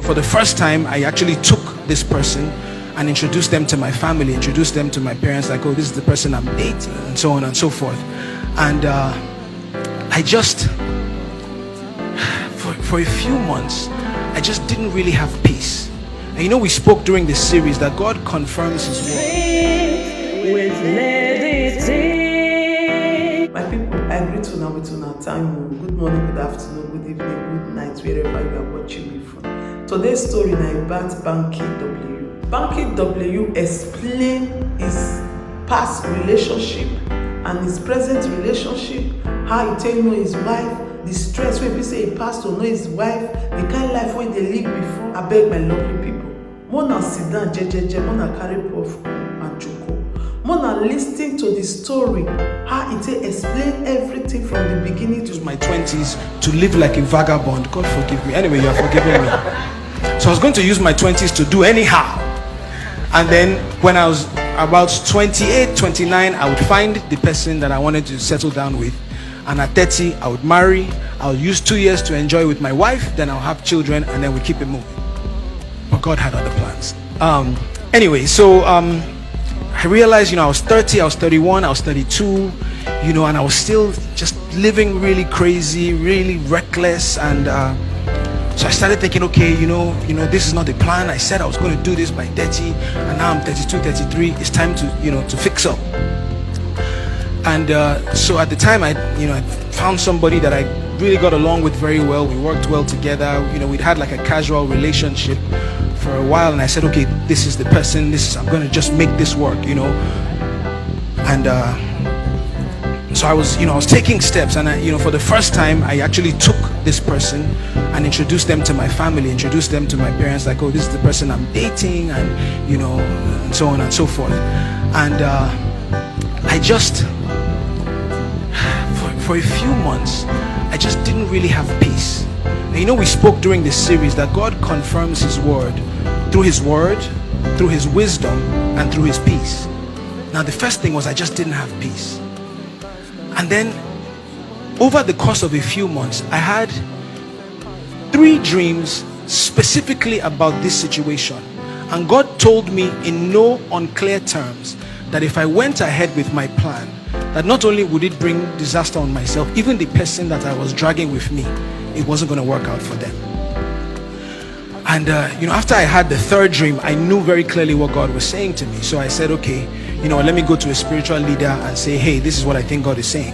for the first time, I actually took this person and introduced them to my family, introduced them to my parents, like, oh, this is the person I'm dating, and so on and so forth. And I just, for a few months, I just didn't really have peace. And you know, we spoke during this series that God confirms His word. My people, I greet you now with our time. Good morning, good afternoon, good evening, good night, wherever you are watching me from. Today's story now about Banky W. Banky W explain his past relationship and his present relationship, how he tell know his wife, the stress when people say he passed to know his wife, the kind of life when they live before. I beg my lovely people, Mona sit down, Mona carry puff and choco. Mona listening to the story, how it explain everything from the beginning to my 20s to live like a vagabond. God forgive me. Anyway, you are forgiving me. So I was going to use my 20s to do anyhow. And then when I was about 28, 29, I would find the person that I wanted to settle down with. And at 30, I would marry. I'll use 2 years to enjoy with my wife. Then I'll have children, and then we keep it moving. But God had other plans. Anyway, so I realized, I was 30, I was 31, I was 32, and I was still just living really crazy, really reckless. And so I started thinking, okay, this is not the plan. I said I was going to do this by 30, and now I'm 32, 33. It's time to, to fix up. And so at the time, I found somebody that I really got along with very well. We worked well together. We'd had like a casual relationship for a while, and I said, okay, this is the person. I'm going to just make this work, And so I was taking steps, and for the first time, I actually took this person and introduced them to my family, introduced them to my parents, like, oh, this is the person I'm dating, and and so on and so forth. And I just, for a few months, I just didn't really have peace. And we spoke during this series that God confirms His word, through His wisdom, and through His peace. Now, the first thing was I just didn't have peace. And then, over the course of a few months, I had 3 dreams specifically about this situation. And God told me in no unclear terms that if I went ahead with my plan, that not only would it bring disaster on myself, even the person that I was dragging with me, it wasn't going to work out for them. And after I had the 3rd dream, I knew very clearly what God was saying to me. So I said, okay, let me go to a spiritual leader and say, hey, this is what I think God is saying.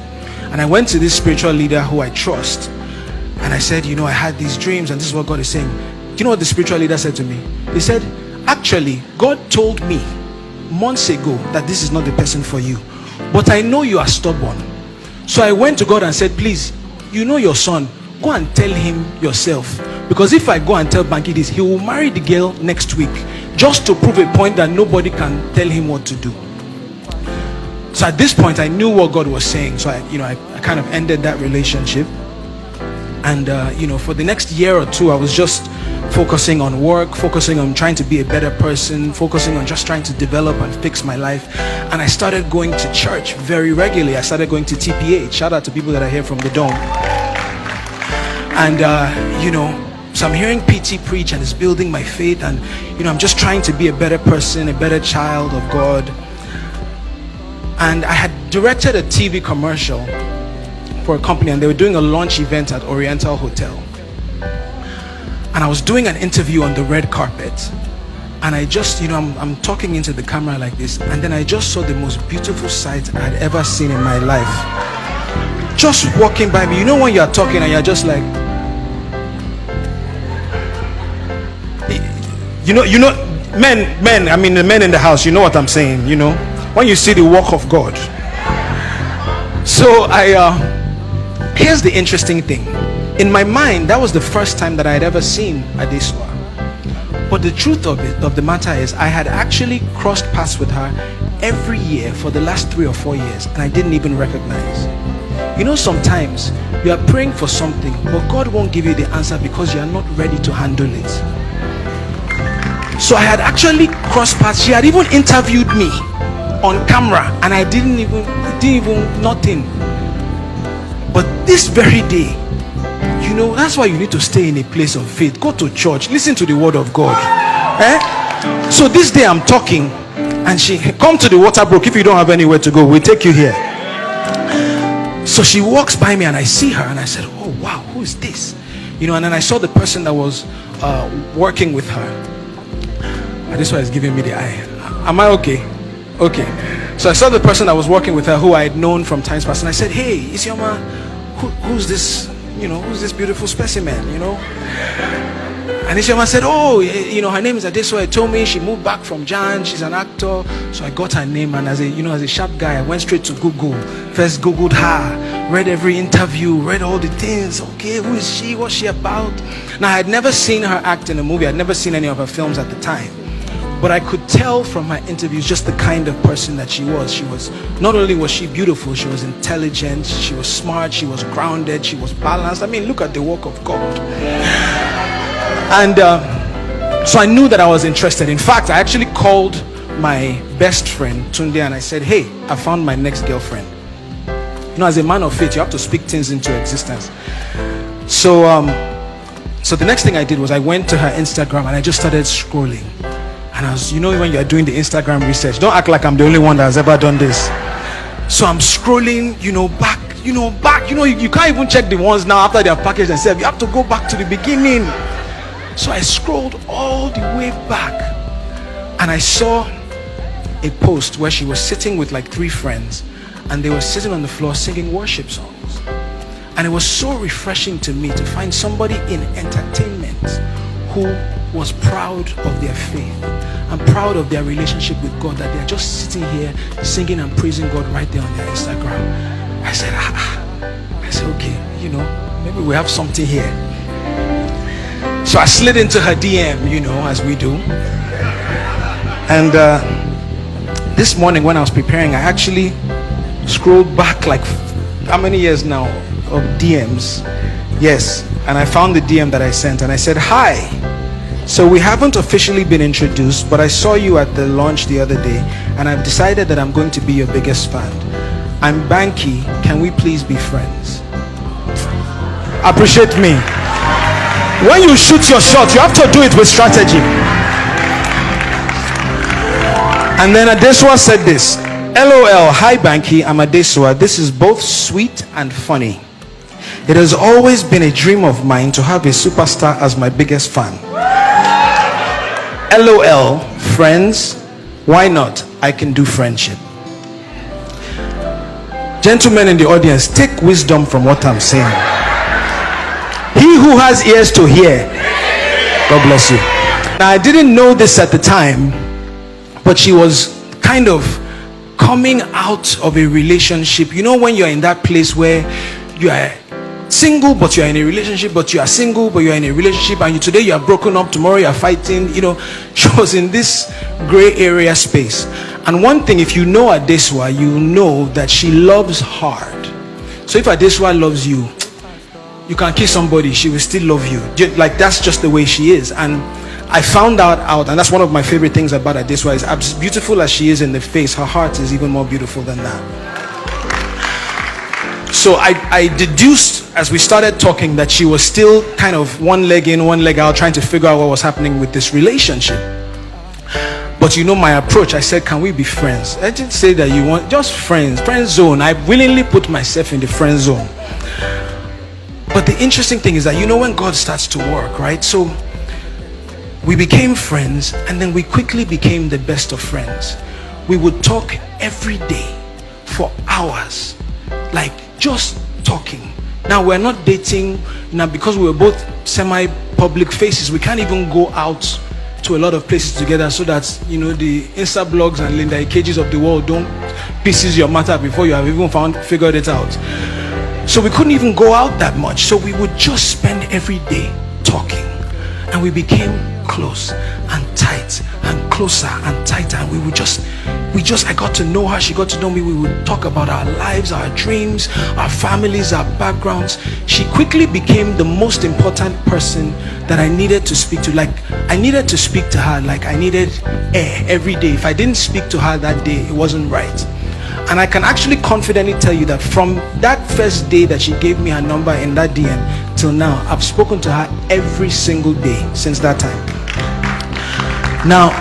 And I went to this spiritual leader who I trust, and I said, I had these dreams, and this is what God is saying. Do you know what the spiritual leader said to me? He said, actually, God told me months ago that this is not the person for you, but I know you are stubborn. So I went to God and said, please, your son, go and tell him yourself, because if I go and tell Banky this, he will marry the girl next week, just to prove a point that nobody can tell him what to do. So at this point, I knew what God was saying. So I kind of ended that relationship. And for the next year or 2, I was just focusing on work, focusing on trying to be a better person, focusing on just trying to develop and fix my life. And I started going to church very regularly. I started going to TPH. Shout out to people that are here from the Dome. And so I'm hearing PT preach, and it's building my faith. And I'm just trying to be a better person, a better child of God. And I had directed a TV commercial for a company, and they were doing a launch event at Oriental Hotel. And I was doing an interview on the red carpet, and I just, I'm talking into the camera like this, and then I just saw the most beautiful sight I had ever seen in my life. Just walking by me. When you're talking and you're just like, men, I mean the men in the house, you know what I'm saying, when you see the work of God. So here's the interesting thing. In my mind, that was the first time that I had ever seen Adesua. But the truth of the matter is, I had actually crossed paths with her every year for the last 3 or 4 years, and I didn't even recognize. Sometimes you are praying for something, but God won't give you the answer because you are not ready to handle it. So I had actually crossed paths. She had even interviewed me on camera, and I didn't even nothing. But this very day, that's why you need to stay in a place of faith. Go to church, listen to the word of God. So this day I'm talking, and she come to the water brook. If you don't have anywhere to go, we'll take you here. So she walks by me and I see her and I said, oh wow, who is this? And then I saw the person that was working with her. And this one is giving me the eye. Am I okay? Okay. So I saw the person that was working with her, who I had known from times past, and I said, hey, Isioma, who's this, who's this beautiful specimen, And Isioma said, oh, her name is Adesoa. Told me she moved back from Jan. She's an actor. So I got her name, and as a sharp guy, I went straight to Google. First Googled her, read every interview, read all the things. Okay, who is she? What's she about? Now, I had never seen her act in a movie. I'd never seen any of her films at the time. But I could tell from her interviews just the kind of person that she was. She was, not only was she beautiful, she was intelligent, she was smart, she was grounded, she was balanced. I mean, look at the work of God. And so I knew that I was interested. In fact, I actually called my best friend, Tunde, and I said, hey, I found my next girlfriend. As a man of faith, you have to speak things into existence. So the next thing I did was I went to her Instagram and I just started scrolling. And I was, when you're doing the Instagram research, don't act like I'm the only one that has ever done this. So I'm scrolling, back, you can't even check the ones now after they are packaged and said, you have to go back to the beginning. So I scrolled all the way back and I saw a post where she was sitting with like 3 friends and they were sitting on the floor singing worship songs. And it was so refreshing to me to find somebody in entertainment who was proud of their faith and proud of their relationship with God, that they're just sitting here singing and praising God right there on their Instagram. I said, okay, maybe we have something here. So I slid into her DM, as we do. And this morning when I was preparing, I actually scrolled back like how many years now of DMs. Yes, and I found the DM that I sent and I said, hi. So we haven't officially been introduced, but I saw you at the launch the other day and I've decided that I'm going to be your biggest fan. I'm Banky. Can we please be friends? Appreciate me. When you shoot your shot, you have to do it with strategy. And then Adesoa said this, LOL, hi Banky, I'm Adesoa. This is both sweet and funny. It has always been a dream of mine to have a superstar as my biggest fan. LOL, friends, why not? I can do friendship. Gentlemen in the audience, take wisdom from what I'm saying. He who has ears to hear, God bless you. Now, I didn't know this at the time, but she was kind of coming out of a relationship. When you're in that place where you are single but you're in a relationship, but you are single but you're in a relationship, and today you are broken up, tomorrow you are fighting. She was in this gray area space. And one thing, if you know Adesoa, you know that she loves hard. So if Adesoa loves you, you can kiss somebody, she will still love you. Like, that's just the way she is. And I found out, and that's one of my favorite things about Adesoa, is as beautiful as she is in the face, her heart is even more beautiful than that. So I deduced as we started talking that she was still kind of one leg in, one leg out, trying to figure out what was happening with this relationship. But my approach, I said, can we be friends? I didn't say that you want just friends, friend zone. I willingly put myself in the friend zone. But the interesting thing is that when God starts to work, right? So we became friends, and then we quickly became the best of friends. We would talk every day for hours, like just talking. Now, we're not dating now because we were both semi-public faces. We can't even go out to a lot of places together, so that the Insta blogs and Linda Ikeji's of the world don't pieces your matter before you have even figured it out. So we couldn't even go out that much. So we would just spend every day talking, and we became close and tight and closer and tighter. And I got to know her, she got to know me. We would talk about our lives, our dreams, our families, our backgrounds. She quickly became the most important person that I needed to speak to. Like, I needed to speak to her like I needed air every day. If I didn't speak to her that day, it wasn't right. And I can actually confidently tell you that from that first day that she gave me her number in that DM, till now. I've spoken to her every single day since that time. Now,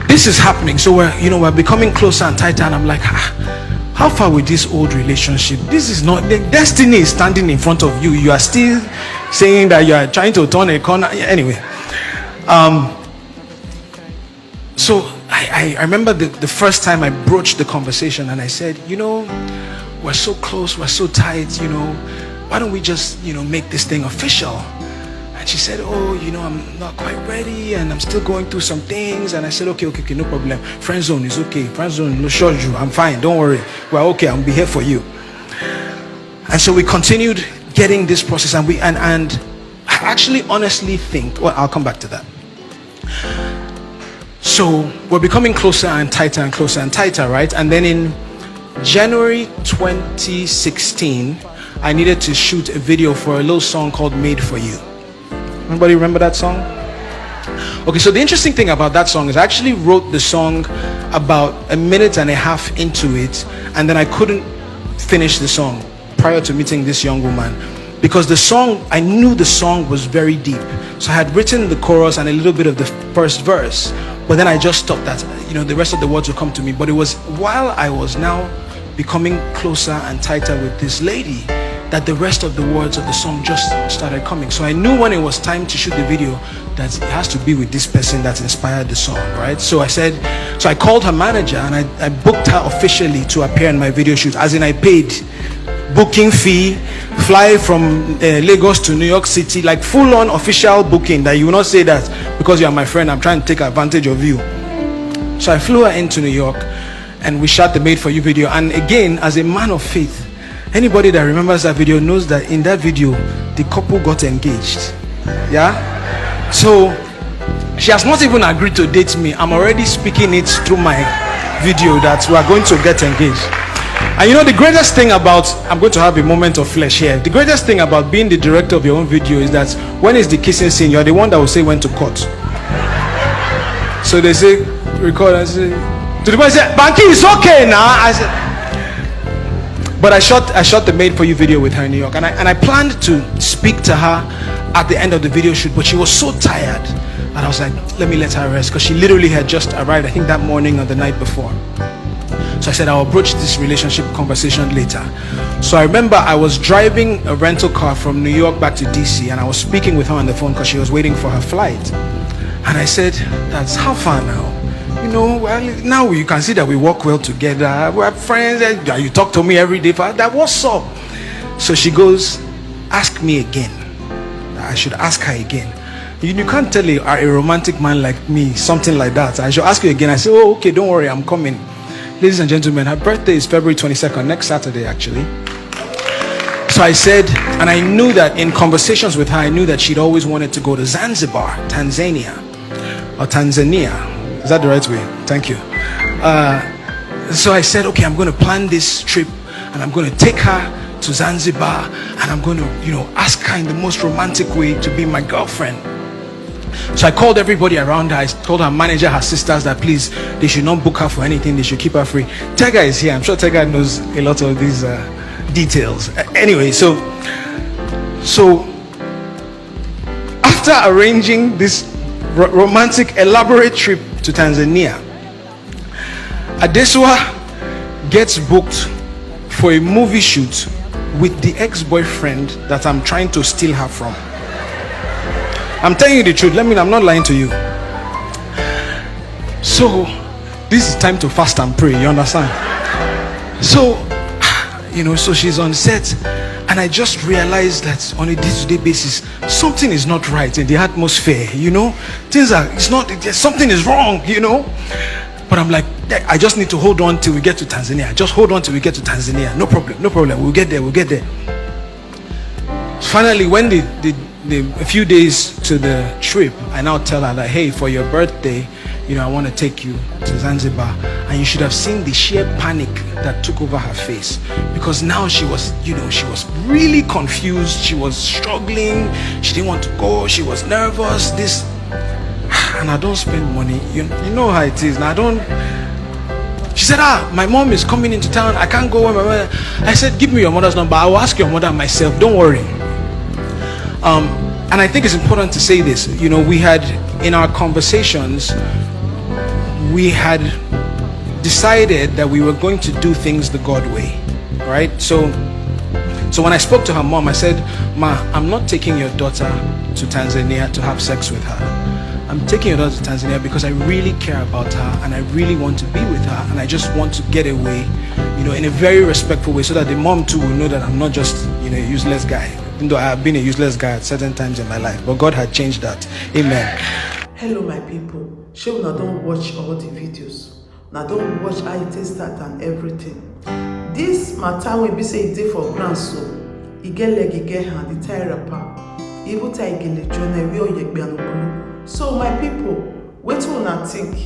this is happening. So we're becoming closer and tighter, and I'm like, how far with this old relationship? This is not, the destiny is standing in front of you. You are still saying that you are trying to turn a corner. Anyway, so I remember the first time I broached the conversation, and I said, we're so close, we're so tight, why don't we just, make this thing official? And she said, I'm not quite ready, and I'm still going through some things. And I said, okay, no problem. Friend zone is okay. Friend zone, no sure you. I'm fine. Don't worry. We're okay. I'll be here for you. And so we continued getting this process, and I actually honestly think, well, I'll come back to that. So we're becoming closer and tighter and closer and tighter, right? And then in January 2016, I needed to shoot a video for a little song called Made For You. Anybody remember that song? Okay, so the interesting thing about that song is I actually wrote the song about a minute and a half into it, and then I couldn't finish the song prior to meeting this young woman, because I knew the song was very deep. So I had written the chorus and a little bit of the first verse, but then I just thought that the rest of the words would come to me. But it was while I was now becoming closer and tighter with this lady that the rest of the words of the song just started coming. So I knew when it was time to shoot the video that it has to be with this person that inspired the song, right? So I called her manager, and I booked her officially to appear in my video shoot, as in I paid booking fee, fly from Lagos to New York City, like full on official booking, that you will not say that because you are my friend, I'm trying to take advantage of you. So I flew her into New York, and we shot the Made For You video. And again, as a man of faith, anybody that remembers that video knows that in that video the couple got engaged. Yeah, so she has not even agreed to date me. I'm already speaking it through my video that we are going to get engaged. And the greatest thing about, I'm going to have a moment of flesh here, the greatest thing about being the director of your own video is that when it's the kissing scene, you're the one that will say when to cut. So they say record, and say to the boy, say Banky, it's okay now. I said, but I shot the Made For You video with her in New York, and I planned to speak to her at the end of the video shoot, but she was so tired, and I was like, let me let her rest, because she literally had just arrived, I think that morning or the night before. So I said I'll approach this relationship conversation later. So I remember I was driving a rental car from New York back to DC, and I was speaking with her on the phone because she was waiting for her flight. And I said, that's how far now? Well, now you can see that we work well together. We're friends. You talk to me every day. That what's up? So she goes, ask me again. I should ask her again. You can't tell a romantic man like me something like that. I should ask you again. I say, oh, okay, don't worry, I'm coming. Ladies and gentlemen, her birthday is February 22nd, next Saturday actually. So I said, and I knew that in conversations with her, I knew that she'd always wanted to go to Zanzibar, Tanzania. Is that the right way? Thank you. So I said, okay, I'm going to plan this trip, and I'm going to take her to Zanzibar, and I'm going to, ask her in the most romantic way to be my girlfriend. So I called everybody around her. I told her manager, her sisters, that please, they should not book her for anything. They should keep her free. Tega is here. I'm sure Tega knows a lot of these details. Anyway, so after arranging this romantic, elaborate trip to Tanzania, Adesua gets booked for a movie shoot with the ex-boyfriend that I'm trying to steal her from. I'm telling you the truth. I'm not lying to you. So this is time to fast and pray, you understand? So so she's on set, and I just realized that on a day-to-day basis something is not right in the atmosphere. Something is wrong. But I'm like, I just need to hold on till we get to Tanzania. Just hold on till we get to Tanzania. No problem. We'll get there. Finally, when a few days to the trip, I now tell her that, hey, for your birthday, I want to take you to Zanzibar. And you should have seen the sheer panic that took over her face, because now she was really confused. She was struggling. She didn't want to go. She was nervous. And I don't spend money. You know how it is. Now she said, my mom is coming into town. I can't go. I said, give me your mother's number. I will ask your mother myself. Don't worry. And I think it's important to say this. You know, we had, in our conversations, we had decided that we were going to do things the God way, right? So when I spoke to her mom, I said, "Ma, I'm not taking your daughter to Tanzania to have sex with her. I'm taking your daughter to Tanzania because I really care about her and I really want to be with her, and I just want to get away, you know, in a very respectful way, so that the mom too will know that I'm not just, you know, a useless guy, even though I have been a useless guy at certain times in my life, but God had changed that." Amen. Hello my people, shey una don watch all the videos, una don watch how e take start and everything. This matter wey be say e dey for ground, so e get leg, e get hand, e tie wrapper, e even tie igele join wey oyegbe and ogolo. So my people, wetin una think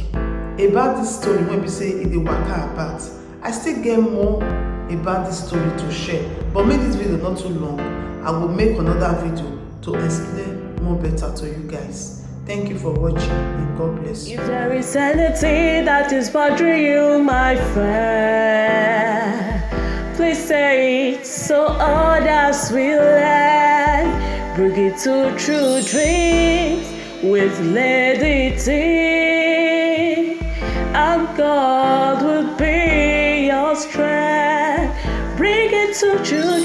about this story wey be say e dey waka about? I still get more about this story to share, but make this video not too long. I will make another video to explain more better to you guys. Thank you for watching and God bless you. If there is anything that is bothering you, my friend, please say it so others will learn. Bring it to true dreams with Lady T, and God will be your strength. Bring it to true